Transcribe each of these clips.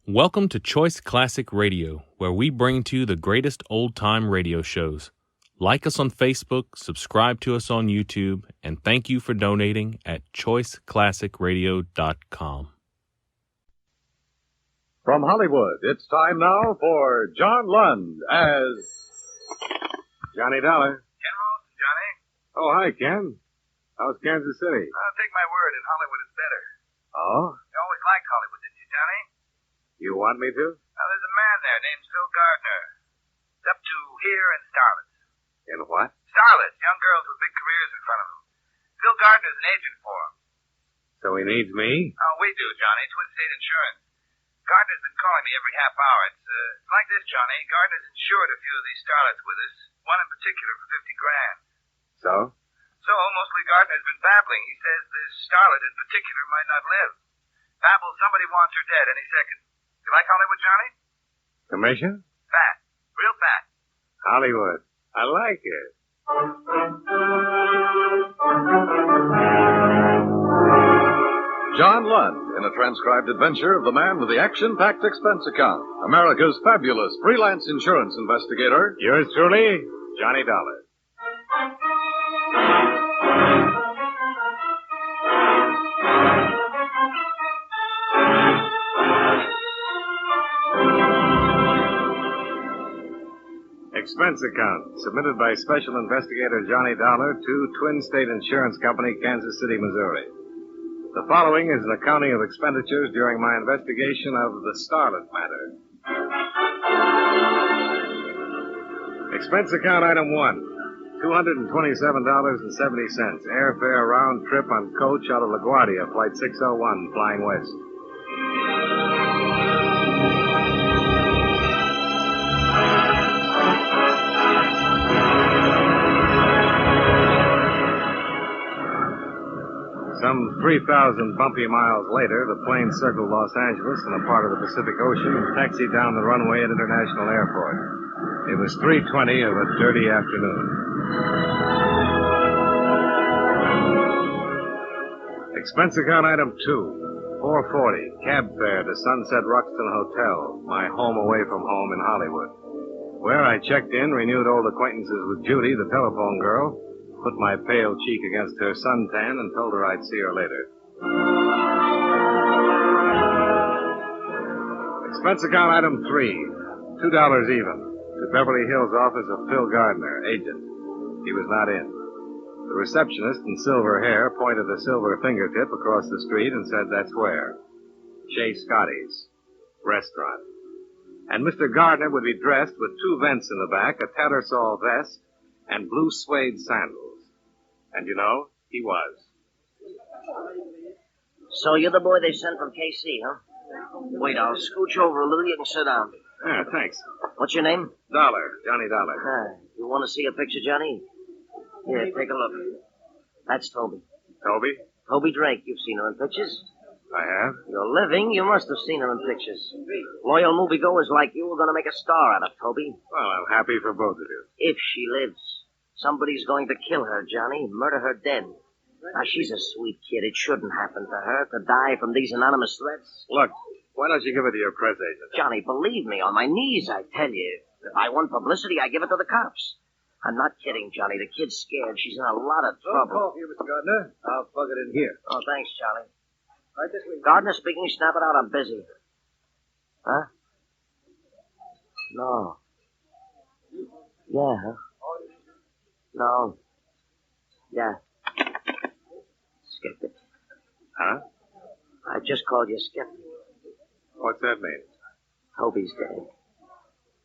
Welcome to Choice Classic Radio, where we bring to you the greatest old-time radio shows. Like us on Facebook, subscribe to us on YouTube, and thank you for donating at choiceclassicradio.com. From Hollywood, it's time now for John Lund as Johnny Dollar. Ken Ralston, Johnny. Oh, hi, Ken. How's Kansas City? I'll take my word, in Hollywood it's better. Oh? You always liked Hollywood, didn't you, Johnny? You want me to? Now, there's a man there named Phil Gardner. He's up to here in Starlet. In what? Starlet, young girls with big careers in front of them. Phil Gardner's an agent for him. So he needs me? Oh, we do, Johnny. Twin State Insurance. Gardner's been calling me every half hour. It's like this, Johnny. Gardner's insured a few of these starlets with us, one in particular for $50,000. So? So, mostly Gardner's been babbling. He says this starlet in particular might not live. Babbles somebody wants her dead any second. You like Hollywood, Johnny? Commission? Fat. Real fat. Hollywood. I like it. John Lund in a transcribed adventure of the man with the action-packed expense account, America's fabulous freelance insurance investigator. Yours truly, Johnny Dollar. Expense account submitted by Special Investigator Johnny Dollar to Twin State Insurance Company, Kansas City, Missouri. The following is an accounting of expenditures during my investigation of the Starlet matter. Expense account item 1, $227.70. Airfare round trip on coach out of LaGuardia, flight 601, flying west. Some 3,000 bumpy miles later, the plane circled Los Angeles in a part of the Pacific Ocean and taxied down the runway at International Airport. It was 3:20 of a dirty afternoon. Expense account item 2, $440, cab fare to Sunset Ruxton Hotel, my home away from home in Hollywood, where I checked in, renewed old acquaintances with Judy, the telephone girl, put my pale cheek against her suntan, and told her I'd see her later. Expense account item 3, $2 even, to Beverly Hills office of Phil Gardner, agent. He was not in. The receptionist in silver hair pointed a silver fingertip across the street and said, "That's where. Chez Scotty's restaurant." And Mr. Gardner would be dressed with 2 vents in the back, a tattersall vest, and blue suede sandals. And you know, he was. So you're the boy they sent from KC, huh? Wait, I'll scooch over a little. You can sit down. Yeah, thanks. What's your name? Dollar, Johnny Dollar. You want to see a picture, Johnny? Here, take a look. That's Toby. Toby? Toby Drake. You've seen her in pictures. I have. You're living. You must have seen her in pictures. Loyal moviegoers like you are going to make a star out of Toby. Well, I'm happy for both of you. If she lives. Somebody's going to kill her, Johnny. Murder her dead. Now, she's a sweet kid. It shouldn't happen to her to die from these anonymous threats. Look, why don't you give it to your press agent? Johnny, believe me, on my knees, I tell you. If I want publicity, I give it to the cops. I'm not kidding, Johnny. The kid's scared. She's in a lot of trouble. Coffee, Mr. Gardner. I'll plug it in here. Oh, thanks, Charlie. Right this way. Gardner speaking. Snap it out. I'm busy. Huh? No. Yeah, huh? No. Yeah. Skeptic. Huh? I just called you skeptic. What's that mean? Toby's dead.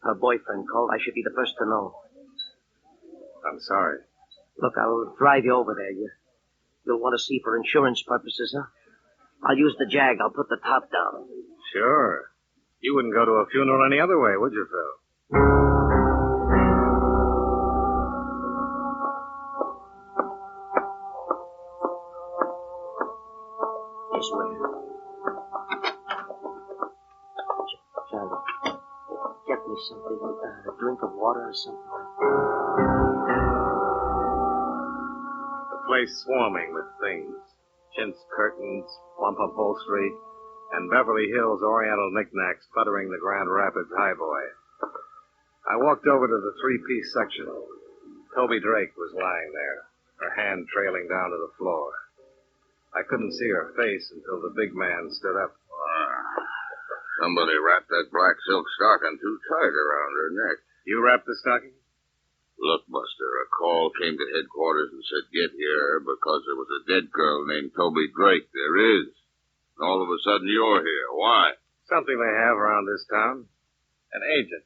Her boyfriend called. I should be the first to know. I'm sorry. Look, I'll drive you over there. You'll want to see for insurance purposes, huh? I'll use the Jag. I'll put the top down. Sure. You wouldn't go to a funeral any other way, would you, Phil? This way. Charlie, get me something, a drink of water or something. The place swarming with things. Chintz curtains, plump upholstery, and Beverly Hills Oriental knickknacks cluttering the Grand Rapids highboy. I walked over to the three-piece section. Toby Drake was lying there, her hand trailing down to the floor. I couldn't see her face until the big man stood up. Somebody wrapped that black silk stocking too tight around her neck. You wrapped the stocking? Look, Buster, a call came to headquarters and said get here because there was a dead girl named Toby Drake. There is. And all of a sudden you're here. Why? Something they have around this town. An agent.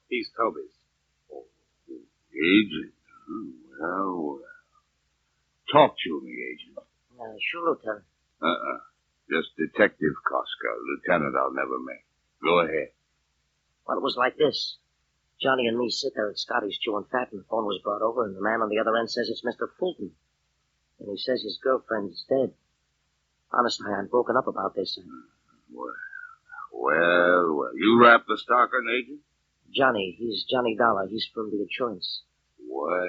He's Toby's. Oh, agent? Oh, well. Talk to me, agent. Sure, Lieutenant. Just Detective Koska. Lieutenant I'll never make. Go ahead. Well, it was like this. Johnny and me sit there at Scotty's chewing fat, and the phone was brought over, and the man on the other end says it's Mr. Fulton. And he says his girlfriend's dead. Honestly, I'm broken up about this. Well. You wrapped the stocking, agent? Johnny. He's Johnny Dollar. He's from the insurance. Well.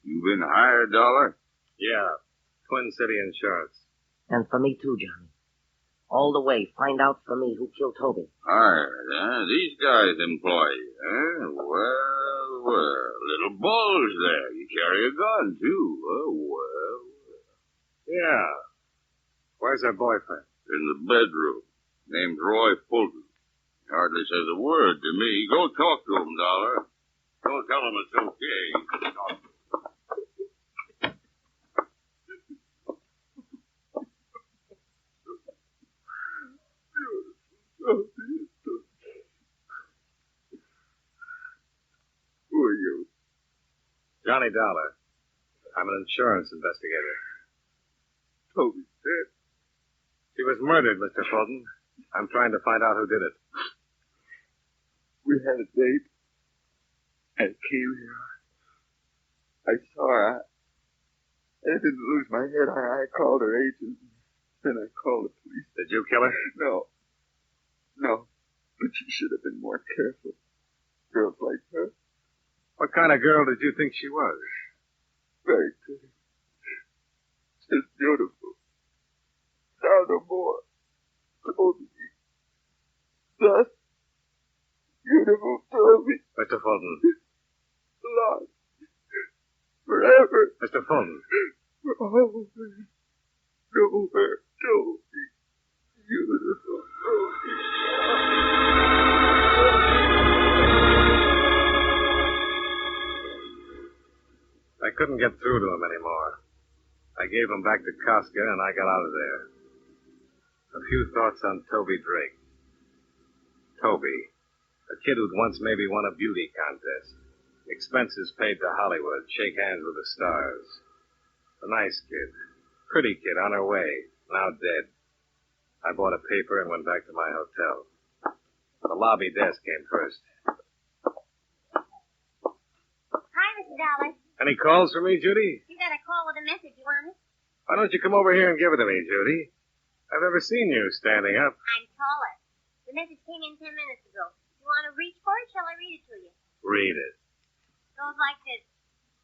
You been hired, Dollar? Yeah. Twin City Insurance. And for me, too, Johnny. All the way. Find out for me who killed Toby. Hired, huh? These guys employ you, huh? Well. Little bulge there. You carry a gun, too. Oh, well. Yeah. Where's her boyfriend? In the bedroom. Named Roy Fulton. Hardly says a word to me. Go talk to him, Dollar. Go tell him it's okay. Who are you? Johnny Dollar. I'm an insurance investigator. Toby's dead. She was murdered, Mr. Fulton. I'm trying to find out who did it. We had a date. I came here. I saw her. I didn't lose my head. I called her agent. Then I called the police. Did you kill her? No. But you should have been more careful. Girls like her. What kind of girl did you think she was? Very pretty. Just beautiful. Now no more. Toby. Thus, beautiful Toby. Mr. Fulton. Lost. Forever. Mr. Fulton. For always. Nowhere. Toby. Beautiful Toby. I couldn't get through to him anymore. I gave him back to Koska, and I got out of there. A few thoughts on Toby Drake. Toby, a kid who'd once maybe won a beauty contest. Expenses paid to Hollywood, shake hands with the stars. A nice kid. Pretty kid on her way, now dead. I bought a paper and went back to my hotel. The lobby desk came first. Hi, Mr. Dollar. Any calls for me, Judy? You got a call with a message you wanted? Why don't you come over here and give it to me, Judy? I've never seen you standing up. I'm taller. The message came in 10 minutes ago. You want to reach for it? Shall I read it to you? Read it. Goes like this.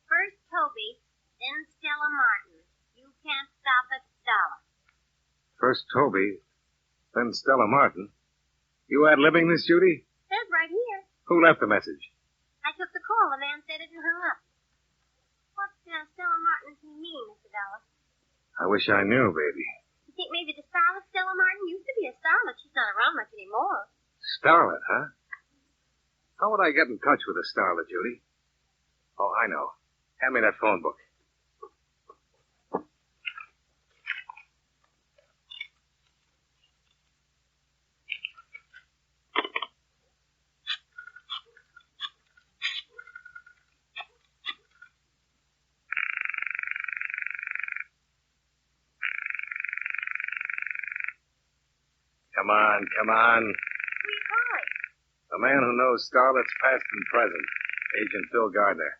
First Toby, then Stella Martin. You can't stop it, Dollar. First Toby, then Stella Martin. You ad-libbing this, Judy? Says right here. Who left the message? I took the call. The man said it and hung up. What Stella Martin does he mean, Mr. Dollar? I wish I knew, baby. You think maybe the starlet Stella Martin used to be a starlet? She's not around much anymore. Starlet, huh? How would I get in touch with a starlet, Judy? Oh, I know. Hand me that phone book. Come on. Who are you calling? A man who knows starlets past and present. Agent Phil Gardner.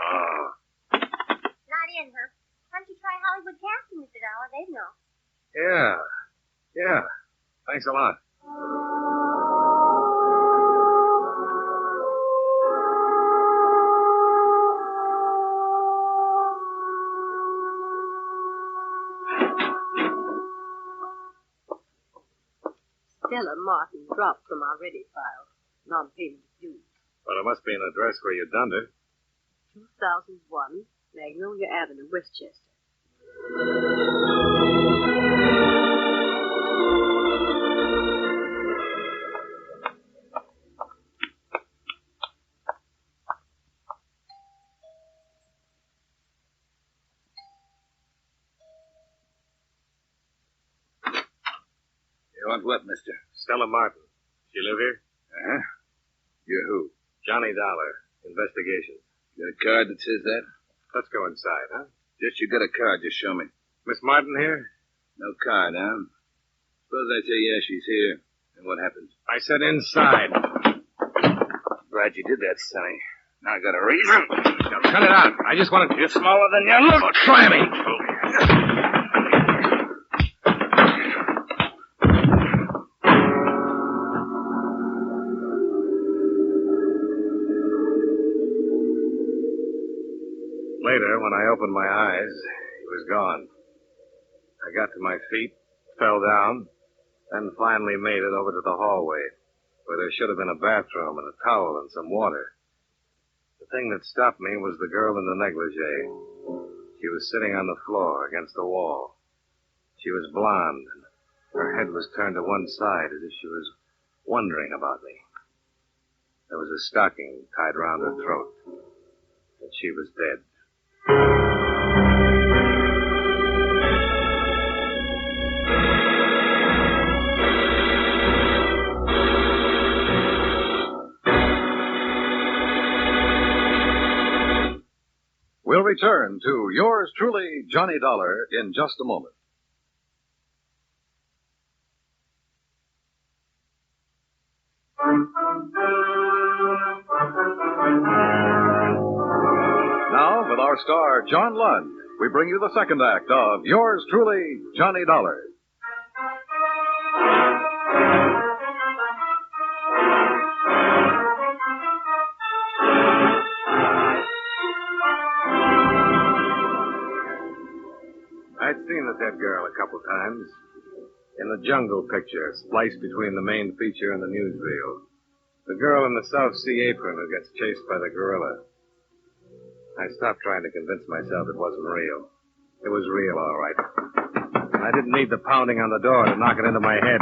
Oh. Not in, huh? Why don't you try Hollywood Casting, Mr. Dollar? They'd know. Yeah. Thanks a lot. Stella Martin dropped from our ready file. Non-payment due. Well, there must be an address where you dunned her. 2001 Magnolia Avenue, Westchester. You want what, mister? Stella Martin. She live here? Uh-huh. You're who? Johnny Dollar. Investigations. Got a card that says that? Let's go inside, huh? Just you got a card, just show me. Miss Martin here? No card, huh? Suppose I say yes, she's here. And what happens? I said inside. Glad you did that, Sonny. Now I got a reason. Now cut it out. I just wanted... You're smaller than you look. Oh, try me. Later, when I opened my eyes, he was gone. I got to my feet, fell down, then finally made it over to the hallway, where there should have been a bathroom and a towel and some water. The thing that stopped me was the girl in the negligee. She was sitting on the floor against the wall. She was blonde, and her head was turned to one side as if she was wondering about me. There was a stocking tied around her throat, and she was dead. We'll return to yours truly, Johnny Dollar, in just a moment. Now, with our star, John Lund, we bring you the second act of yours truly, Johnny Dollar. I'd seen the dead girl a couple times. In the jungle picture, spliced between the main feature and the newsreel. The girl in the South Sea apron who gets chased by the gorilla. I stopped trying to convince myself it wasn't real. It was real, all right. And I didn't need the pounding on the door to knock it into my head.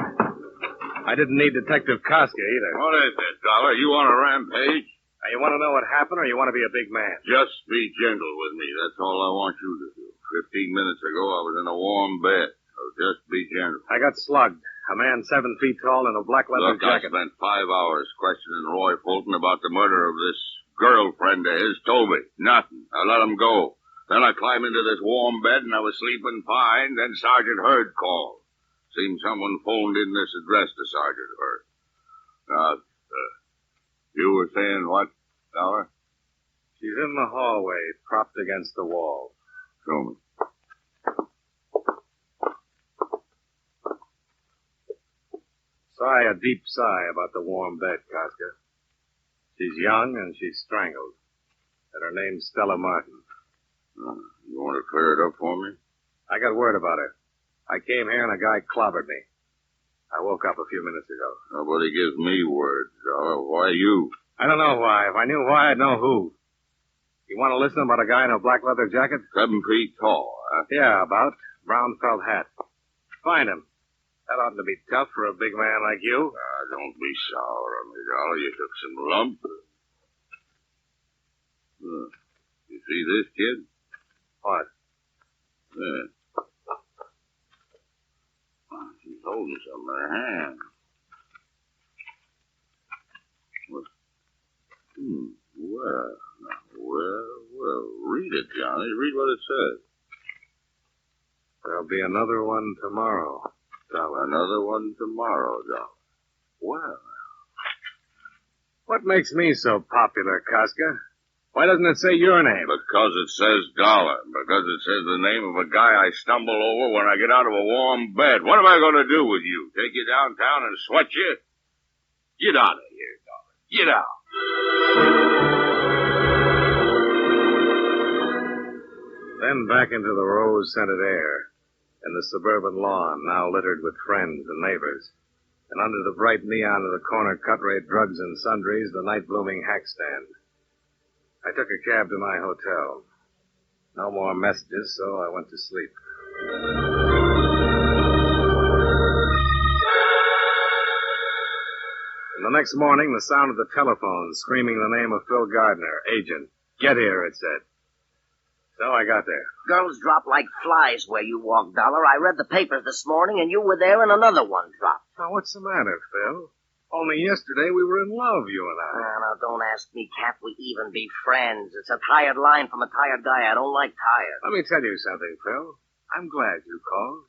I didn't need Detective Koska either. What is it, Dollar? You on a rampage? Now, you want to know what happened, or you want to be a big man? Just be gentle with me. That's all I want you to do. 15 minutes ago, I was in a warm bed. So just be gentle. I got slugged. A man 7 feet tall in a black leather Look, I jacket. spent 5 hours questioning Roy Fulton about the murder of this girlfriend of his, Toby. Nothing. I let him go. Then I climbed into this warm bed and I was sleeping fine. Then Sergeant Hurd called. Seemed someone phoned in this address to Sergeant Hurd. Now, you were saying what, Dollar? She's in the hallway, propped against the wall. Show me. Sigh a deep sigh about the warm bed, Koska. She's young and she's strangled. And her name's Stella Martin. You want to clear it up for me? I got word about her. I came here and a guy clobbered me. I woke up a few minutes ago. Nobody gives me word, Dollar. Why you? I don't know why. If I knew why, I'd know who. You want to listen about a guy in a black leather jacket? 7 feet tall, huh? Yeah, about. Brown felt hat. Find him. That oughtn't to be tough for a big man like you. Don't be sour on me, Dollar. You took some lump. You see this, kid? What? Yeah. She's holding something in her hand. What? Well. Read it, Johnny. Read what it says. There'll be another one tomorrow, Dollar. Another one tomorrow, Dollar. Well. What makes me so popular, Koska? Why doesn't it say your name? Because it says Dollar. Because it says the name of a guy I stumble over when I get out of a warm bed. What am I going to do with you? Take you downtown and sweat you? Get out of here, Dollar. Get out. Then back into the rose-scented air and the suburban lawn now littered with friends and neighbors. And under the bright neon of the corner cut-rate drugs and sundries, the night-blooming hack stand. I took a cab to my hotel. No more messages, so I went to sleep. And the next morning, the sound of the telephone screaming the name of Phil Gardner, agent. Get here, it said. So I got there. Girls drop like flies where you walk, Dollar. I read the papers this morning, and you were there, and another one dropped. Now, what's the matter, Phil? Only yesterday we were in love, you and I. Now, don't ask me, can't we even be friends? It's a tired line from a tired guy. I don't like tired. Let me tell you something, Phil. I'm glad you called.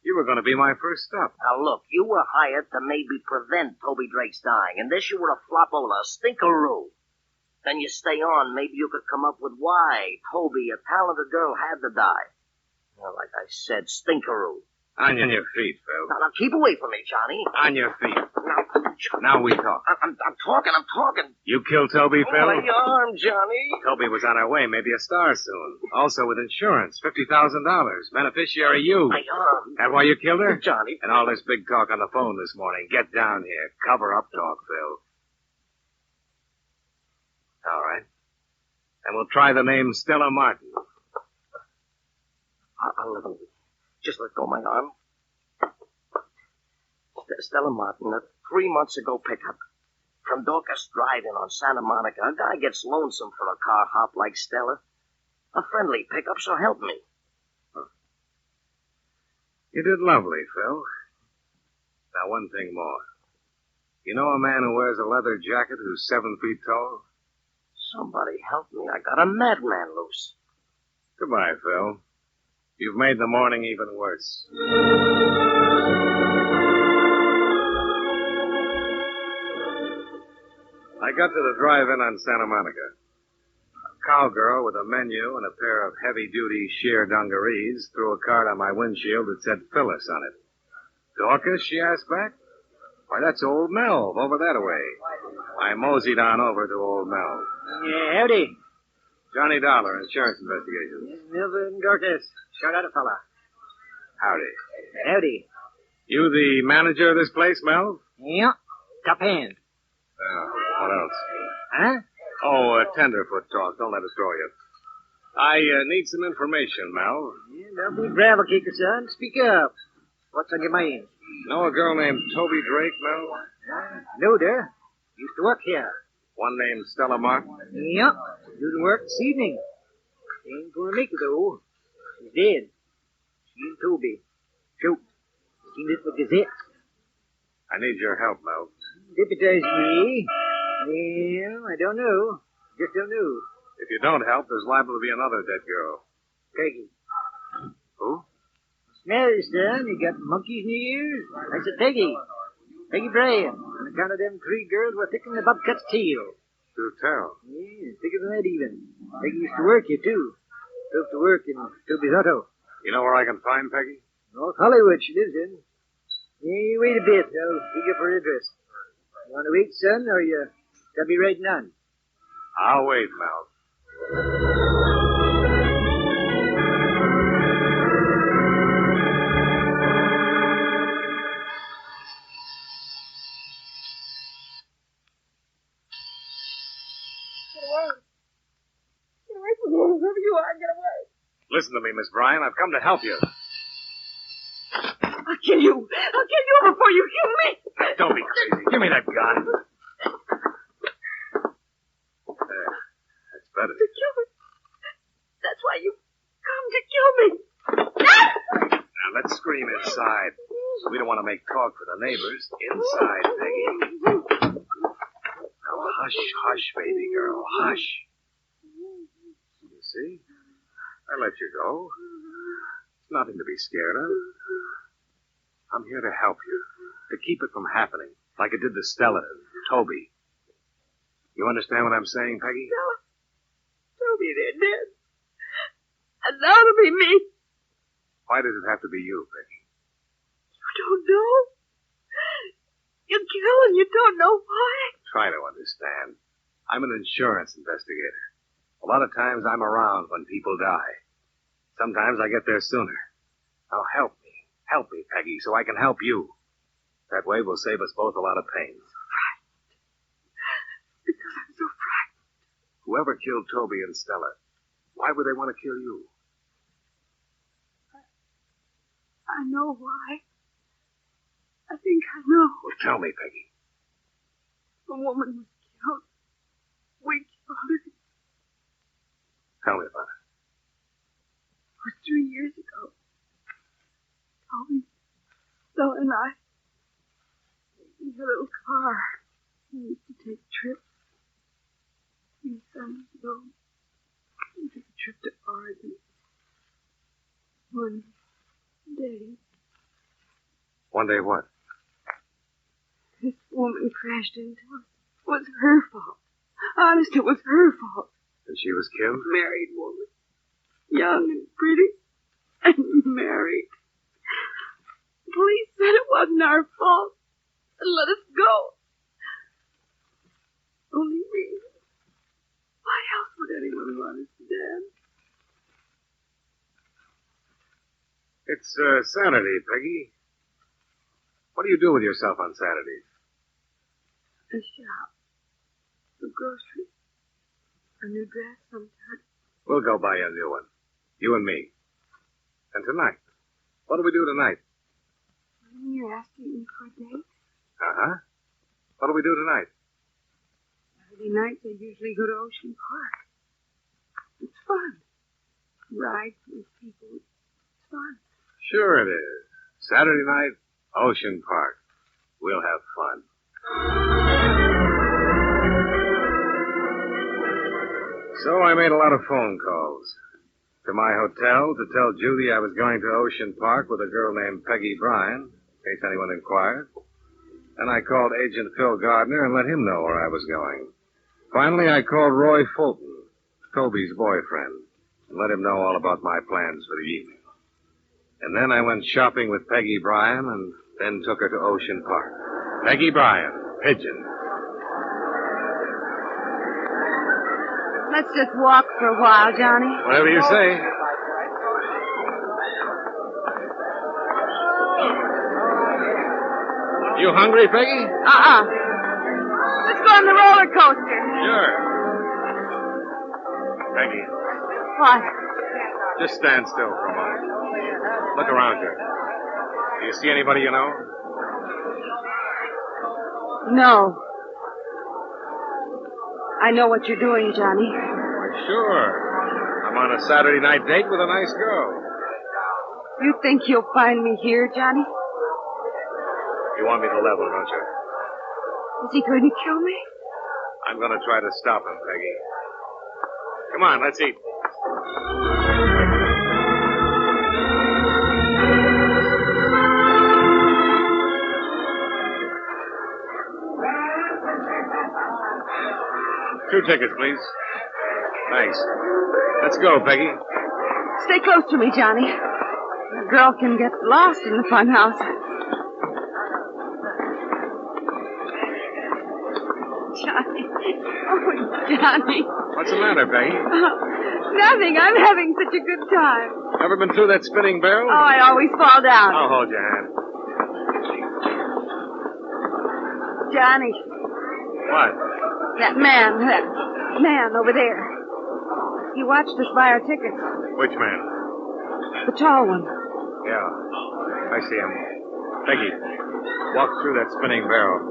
You were going to be my first stop. Now, look, you were hired to maybe prevent Toby Drake's dying, and this you were a flopola, a stinkeroo. Then you stay on, maybe you could come up with why Toby, a talented girl, had to die. Well, like I said, stinkeroo. On your feet, Phil. Now, keep away from me, Johnny. On your feet. Now we talk. I'm talking. You killed Toby, Phil? My arm, Johnny. Toby was on our way, maybe a star soon. Also with insurance, $50,000. Beneficiary you. My arm. That why you killed her? Johnny. And all this big talk on the phone this morning. Get down here. Cover up talk, Phil. All right. And we'll try the name Stella Martin. I'll let him. Just let go of my arm. Stella Martin, a 3 months ago pickup. From Dorcas Drive-In on Santa Monica. A guy gets lonesome for a car hop like Stella. A friendly pickup, so help me. Huh. You did lovely, Phil. Now, one thing more. You know a man who wears a leather jacket who's 7 feet tall? Somebody help me. I got a madman loose. Goodbye, Phil. You've made the morning even worse. I got to the drive-in on Santa Monica. A cowgirl with a menu and a pair of heavy-duty sheer dungarees threw a card on my windshield that said Phyllis on it. Dorcas, she asked back. Why, that's old Melv over that way. I moseyed on over to old Melv. Yeah, howdy. Johnny Dollar, Insurance Investigations. Melvin Dorcas. Shout out a fella. Howdy. Howdy. You the manager of this place, Melv? Yeah. Top hand. What else? Huh? Oh, tenderfoot talk. Don't let it throw you. I need some information, Mel. Yeah, don't be gravel kicker, son. Speak up. What's on your mind? Know a girl named Toby Drake, Mel? Knowed her. Used to work here. One named Stella Martin? Yep. Do the work this evening. Ain't gonna make it, though. She's dead. She and Toby. Shoot. Seen it in the Gazette. I need your help, Mel. Deputize me? Well, I don't know. Just don't know. If you don't help, there's liable to be another dead girl. Peggy. Who? Smells, son. You got monkeys in your ears? I said Peggy. Peggy Bryan. On account of them 3 girls were thicker than the bobcat's tail. Do tell. Yeah, thicker than that even. Peggy used to work here, too. Drove to work in Toby's auto. You know where I can find Peggy? North Hollywood she lives in. Yeah, wait a bit. I'll dig up her address. You want to wait, son, or you got me writing on? I'll wait, Mel. Get away from me, whoever you are, get away. Listen to me, Miss Bryan. I've come to help you. I'll kill you. I'll kill you before you kill me. Don't be crazy. Give me that gun. There. That's better. To kill me. That's why you come to kill me. Now, let's scream inside. We don't want to make talk for the neighbors. Inside, Peggy. Now, hush, hush, baby girl. Hush. You see? I let you go. It's nothing to be scared of. I'm here to help you. To keep it from happening. Like it did to Stella and Toby. You understand what I'm saying, Peggy? Stella. Toby, they're dead. And now it'll be me. Why does it have to be you, Peggy? You don't know? You kill and you don't know why? Try to understand. I'm an insurance investigator. A lot of times I'm around when people die. Sometimes I get there sooner. Now help me, Peggy, so I can help you. That way we'll save us both a lot of pain. Because I'm so frightened. Whoever killed Toby and Stella, why would they want to kill you? I know why. I think I know. Well, tell me, Peggy. A woman was killed. We killed her. Tell me about it. It was 3 years ago. Toby, Stella, and I, we had a little car. We used to take trips. In summers ago, we took a trip to Oregon. One day, One day what? this woman crashed into us. It was her fault. Honest, it was her fault. And she was killed? Married woman. Young and pretty. And married. Police said it wasn't our fault. And let us go. Only me. Why else would anyone want us dead? It's Saturday, Peggy. What do you do with yourself on Saturdays? A shop. A grocery. A new dress sometimes. We'll go buy you a new one. You and me. And tonight? What do we do tonight? You're asking me for a date? Uh-huh. What do we do tonight? Saturday nights I usually go to Ocean Park. It's fun. Ride with people. It's fun. Sure it is. Saturday night, Ocean Park. We'll have fun. So I made a lot of phone calls. To my hotel to tell Judy I was going to Ocean Park with a girl named Peggy Bryan, in case anyone inquired. And I called Agent Phil Gardner and let him know where I was going. Finally, I called Roy Fulton, Toby's boyfriend, and let him know all about my plans for the evening. And then I went shopping with Peggy Bryan and then took her to Ocean Park. Peggy Bryan, Pigeon. Let's just walk for a while, Johnny. Whatever you say. You hungry, Peggy? Let's go on the roller coaster. Sure. Peggy, What? just stand still for a moment. Look around you. Do you see anybody you know? No. I know what you're doing, Johnny. Why, sure. I'm on a Saturday night date with a nice girl. You think you'll find me here, Johnny? You want me to level, don't you? Is he going to kill me? I'm going to try to stop him, Peggy. Come on, let's eat. Two tickets, please. Thanks. Let's go, Peggy. Stay close to me, Johnny. A girl can get lost in the fun house. Johnny. Oh, Johnny. What's the matter, Peggy? Nothing. I'm having such a good time. Ever been through that spinning barrel? Oh, I always fall down. I'll hold your hand. Johnny. What? That man over there. He watched us buy our tickets. Which man? The tall one. Yeah, I see him. Peggy, walk through that spinning barrel.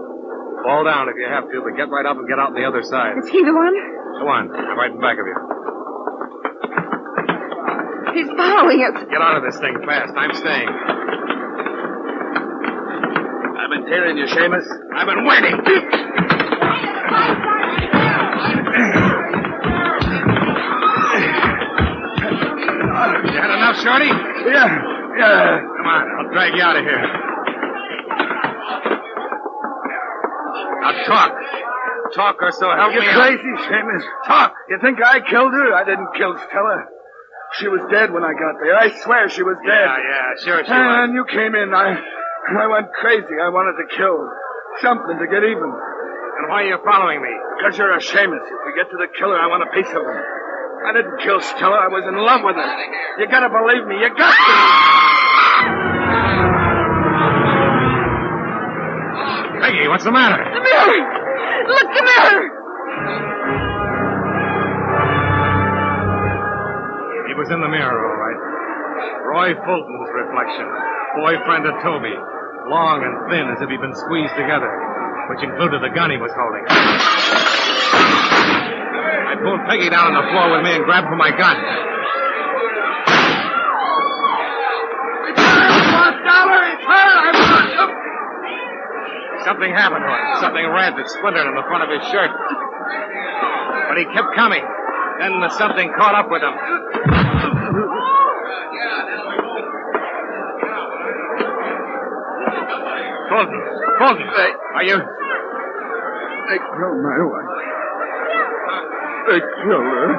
Fall down if you have to, but get right up and get out on the other side. Is he the one? Go on, I'm right in back of you. He's following us. Get out of this thing fast. I'm staying. I've been tearing you, Seamus. I've been waiting. You had enough, Shorty? Yeah. Come on, I'll drag you out of here. Now talk. Talk or so help me. You're crazy, Seamus. Talk. You think I killed her? I didn't kill Stella. She was dead when I got there. I swear she was dead. Yeah, sure she And was. you came in. I went crazy. I wanted to kill. Something to get even. And why are you following me? Because you're a Seamus. If we get to the killer, I want a piece of him. I didn't kill Stella. I was in love with her. You gotta believe me. You got to. Peggy, what's the matter? The mirror! Look, the mirror! He was in the mirror, all right. Roy Fulton's reflection. Boyfriend of Toby. Long and thin as if he'd been squeezed together, which included the gun he was holding. I pulled Peggy down on the floor with me and grabbed for my gun. Something happened to him. Something red that splintered on the front of his shirt. But he kept coming. Then the something caught up with him. Fulton, are you... They killed my wife. They killed her.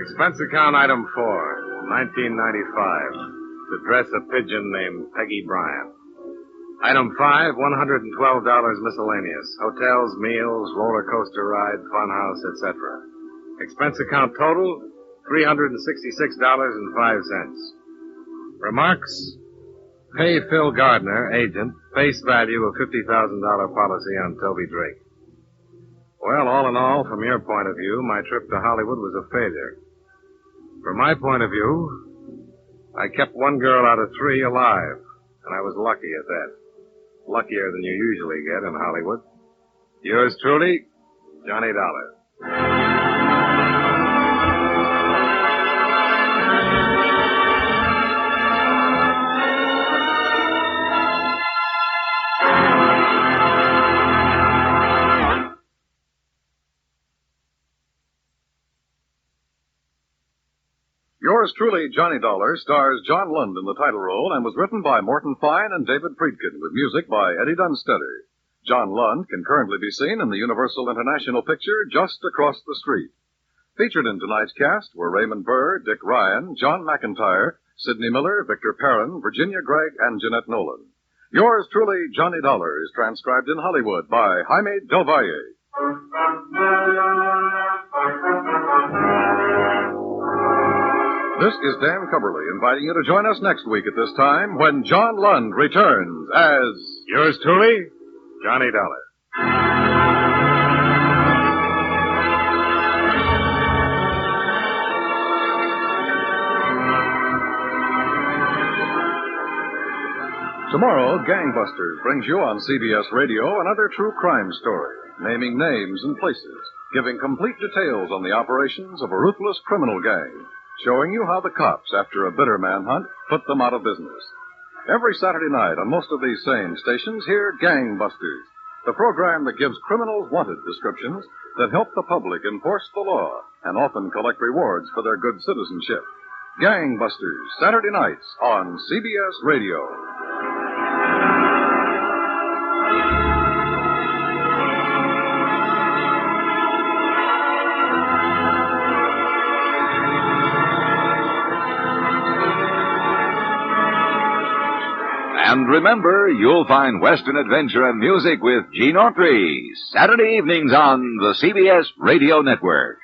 Expense account item 4, 1995. To dress a pigeon named Peggy Bryant. Item 5, $112 miscellaneous. Hotels, meals, roller coaster ride, funhouse, etc. Expense account total, $366.05. Remarks? Pay Phil Gardner, agent, face value of $50,000 policy on Toby Drake. Well, all in all, from your point of view, my trip to Hollywood was a failure. From my point of view, I kept one girl out of 3 alive, and I was lucky at that. Luckier than you usually get in Hollywood. Yours truly, Johnny Dollar. Yours truly, Johnny Dollar, stars John Lund in the title role and was written by Morton Fine and David Friedkin with music by Eddie Dunstetter. John Lund can currently be seen in the Universal International picture Just Across the Street. Featured in tonight's cast were Raymond Burr, Dick Ryan, John McIntyre, Sidney Miller, Victor Perrin, Virginia Gregg, and Jeanette Nolan. Yours truly, Johnny Dollar, is transcribed in Hollywood by Jaime Del Valle. This is Dan Cubberly inviting you to join us next week at this time when John Lund returns as... Yours truly, Johnny Dollar. Tomorrow, Gangbusters brings you on CBS Radio another true crime story, naming names and places, giving complete details on the operations of a ruthless criminal gang, showing you how the cops, after a bitter manhunt, put them out of business. Every Saturday night on most of these same stations, hear Gangbusters, the program that gives criminals wanted descriptions that help the public enforce the law and often collect rewards for their good citizenship. Gangbusters, Saturday nights on CBS Radio. And remember, you'll find Western adventure and music with Gene Autry, Saturday evenings on the CBS Radio Network.